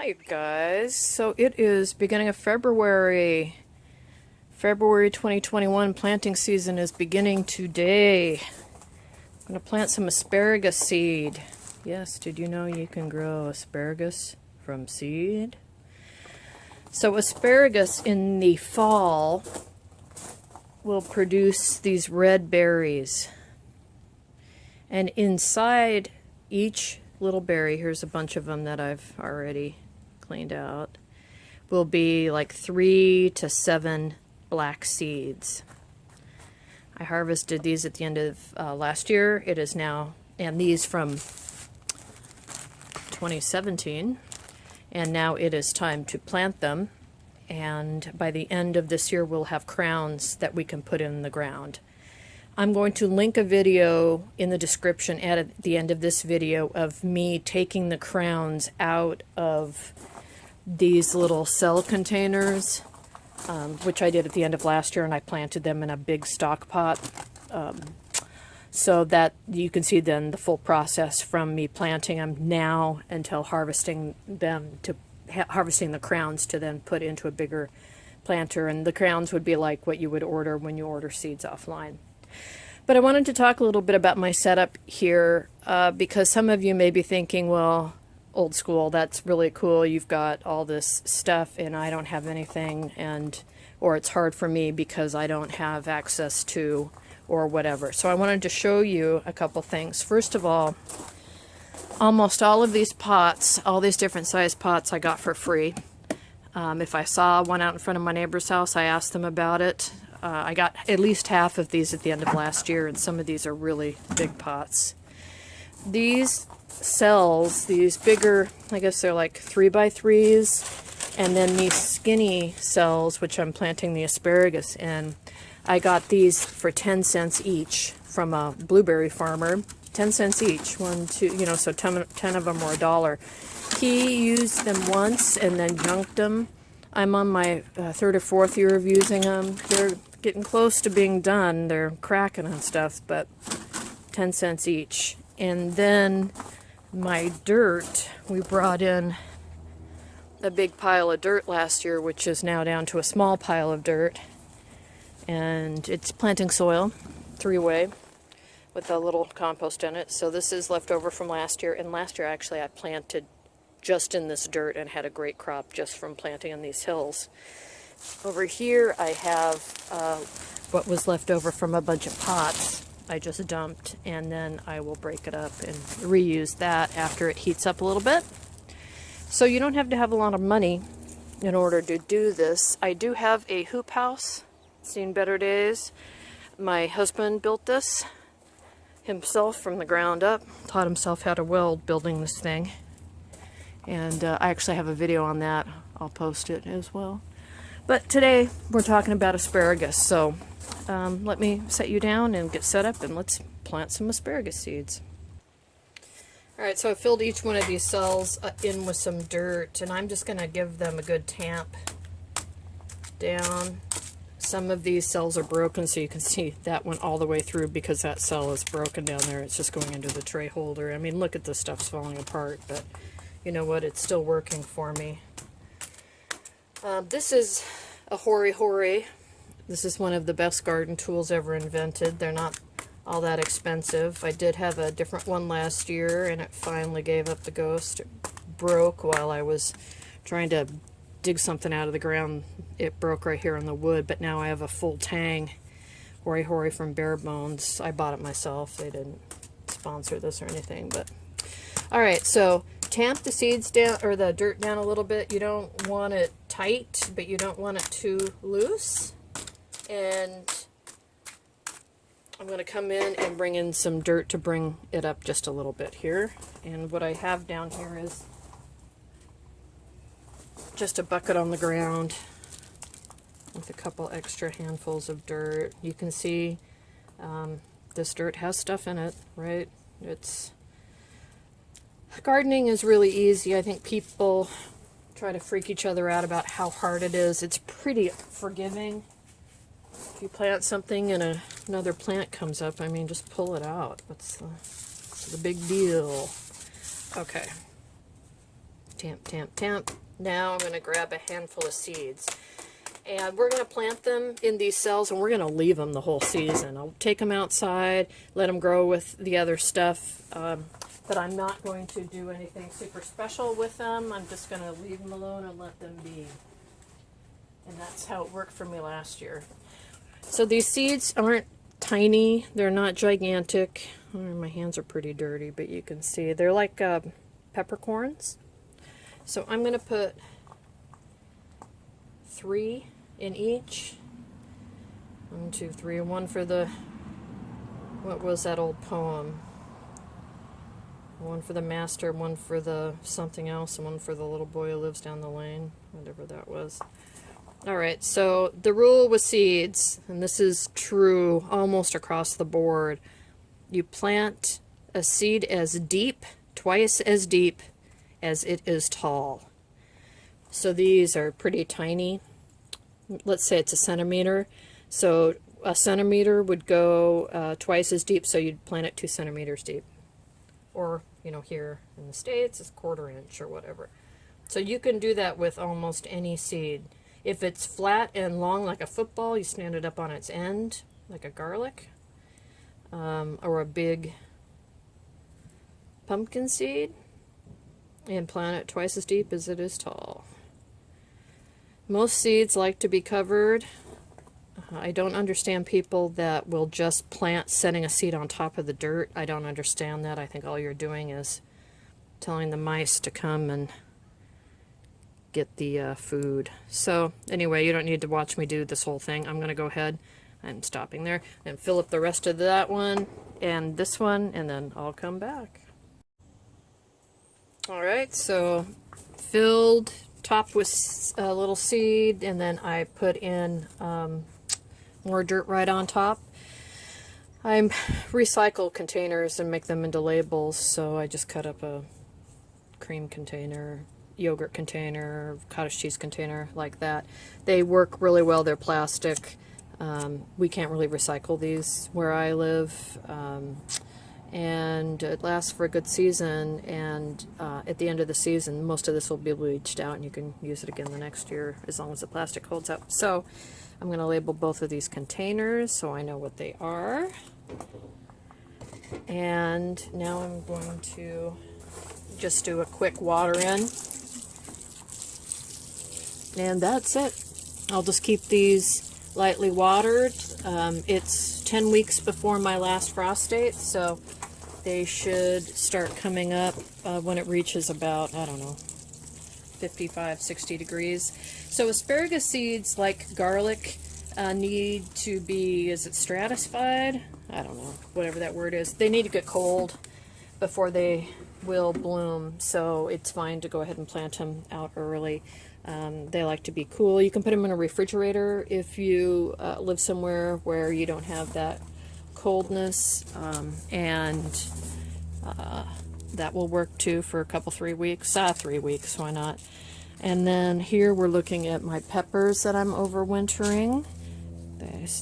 Hi guys, so it is beginning of February. February 2021 planting season is beginning today. I'm going to plant some asparagus seed. Yes, did you know you can grow asparagus from seed? So asparagus in the fall will produce these red berries. And inside each little berry, here's a bunch of them that I've already cleaned out, will be like 3 to 7 black seeds. I harvested these at the end of last year. It is now, and these from 2017, and now it is time to plant them, and by the end of this year we'll have crowns that we can put in the ground. I'm going to link a video in the description at the end of this video of me taking the crowns out of these little cell containers, which I did at the end of last year, and I planted them in a big stock pot, so that you can see then the full process from me planting them now until harvesting them, to harvesting the crowns to then put into a bigger planter. And the crowns would be like what you would order when you order seeds offline. But I wanted to talk a little bit about my setup here, because some of you may be thinking, well, old school, that's really cool, you've got all this stuff and I don't have anything, or it's hard for me because I don't have access to, or whatever. So I wanted to show you a couple things. First of all, almost all of these pots, all these different size pots, I got for free. If I saw one out in front of my neighbor's house, I asked them about it. I got at least half of these at the end of last year, and some of these are really big pots. These cells, these bigger, I guess they're like 3x3s, and then these skinny cells, which I'm planting the asparagus in, I got these for 10 cents each from a blueberry farmer. 10 cents each, 1, 2, so 10 of them were $1. He used them once and then junked them. I'm on my third or fourth year of using them. They're getting close to being done. They're cracking and stuff, but 10 cents each. And then my dirt, we brought in a big pile of dirt last year, which is now down to a small pile of dirt. And it's planting soil, 3-way, with a little compost in it. So this is left over from last year. And last year, actually, I planted just in this dirt and had a great crop just from planting on these hills. Over here I have what was left over from a bunch of pots I just dumped, and then I will break it up and reuse that after it heats up a little bit. So you don't have to have a lot of money in order to do this. I do have a hoop house, seen better days. My husband built this himself from the ground up, taught himself how to weld building this thing. And I actually have a video on that. I'll post it as well. But today we're talking about asparagus. So let me set you down and get set up, and let's plant some asparagus seeds. Alright, so I filled each one of these cells in with some dirt, and I'm just going to give them a good tamp down. Some of these cells are broken, so you can see that went all the way through because that cell is broken down there. It's just going into the tray holder. I mean, look at this stuff's falling apart, but you know what? It's still working for me. This is a hori. This is one of the best garden tools ever invented. They're not all that expensive. I did have a different one last year, and it finally gave up the ghost. It broke while I was trying to dig something out of the ground. It broke right here on the wood, but now I have a full tang hori from Bare Bones. I bought it myself. They didn't sponsor this or anything, but alright, so tamp the seeds down, or the dirt down a little bit. You don't want it tight, but you don't want it too loose. And I'm going to come in and bring in some dirt to bring it up just a little bit here. And what I have down here is just a bucket on the ground with a couple extra handfuls of dirt. You can see this dirt has stuff in it, right? Gardening is really easy. I think people try to freak each other out about how hard it is. It's pretty forgiving. If you plant something and another plant comes up, I mean, just pull it out. What's the big deal? Okay. Tamp, tamp, tamp. Now I'm going to grab a handful of seeds. And we're going to plant them in these cells, and we're going to leave them the whole season. I'll take them outside, let them grow with the other stuff, but I'm not going to do anything super special with them. I'm just going to leave them alone and let them be. And that's how it worked for me last year. So these seeds aren't tiny. They're not gigantic. Oh, my hands are pretty dirty, but you can see they're like peppercorns. So I'm going to put 3 in each. 1, 2, 3. One for the, what was that old poem? One for the master, one for the something else, and one for the little boy who lives down the lane, whatever that was. Alright, so the rule with seeds, and this is true almost across the board, you plant a seed as deep, twice as deep as it is tall. So these are pretty tiny. Let's say it's a centimeter. So a centimeter would go twice as deep, so you'd plant it 2 centimeters deep. Or, you know, here in the States, it's 1/4 inch or whatever. So you can do that with almost any seed. If it's flat and long like a football, you stand it up on its end, like a garlic, or a big pumpkin seed, and plant it twice as deep as it is tall. Most seeds like to be covered. I don't understand people that will just plant setting a seed on top of the dirt. I don't understand that. I think all you're doing is telling the mice to come and get the food. So anyway, you don't need to watch me do this whole thing. I'm going to go ahead, I'm stopping there, and fill up the rest of that one and this one, and then I'll come back. Alright, so filled, topped with a little seed, and then I put in more dirt right on top. I recycle containers and make them into labels, so I just cut up a cream container, yogurt container, cottage cheese container, like that. They work really well. They're plastic. We can't really recycle these where I live, and it lasts for a good season, and at the end of the season most of this will be bleached out and you can use it again the next year as long as the plastic holds up. So I'm going to label both of these containers so I know what they are. And now I'm going to just do a quick water in. And that's it. I'll just keep these lightly watered. It's 10 weeks before my last frost date, so they should start coming up when it reaches about, I don't know, 55, 60 degrees. So asparagus seeds, like garlic, need to be, is it stratified? I don't know, whatever that word is. They need to get cold before they will bloom, so it's fine to go ahead and plant them out early. They like to be cool. You can put them in a refrigerator if you live somewhere where you don't have that coldness, and that will work too for a couple, 3 weeks. 3 weeks, why not? And then here we're looking at my peppers that I'm overwintering.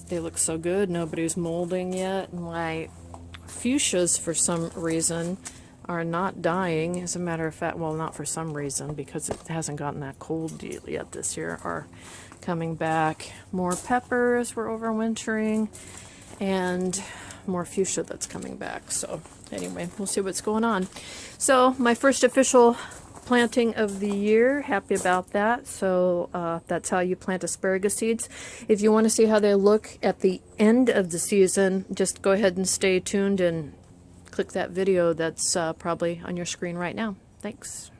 They look so good. Nobody's molding yet. My fuchsias, for some reason, are not dying. As a matter of fact, well, not for some reason, because it hasn't gotten that cold yet this year, are coming back. More peppers we're overwintering, and more fuchsia that's coming back. So anyway, we'll see what's going on. So my first official planting of the year, happy about that. So that's how you plant asparagus seeds. If you want to see how they look at the end of the season, just go ahead and stay tuned and click that video that's probably on your screen right now. Thanks.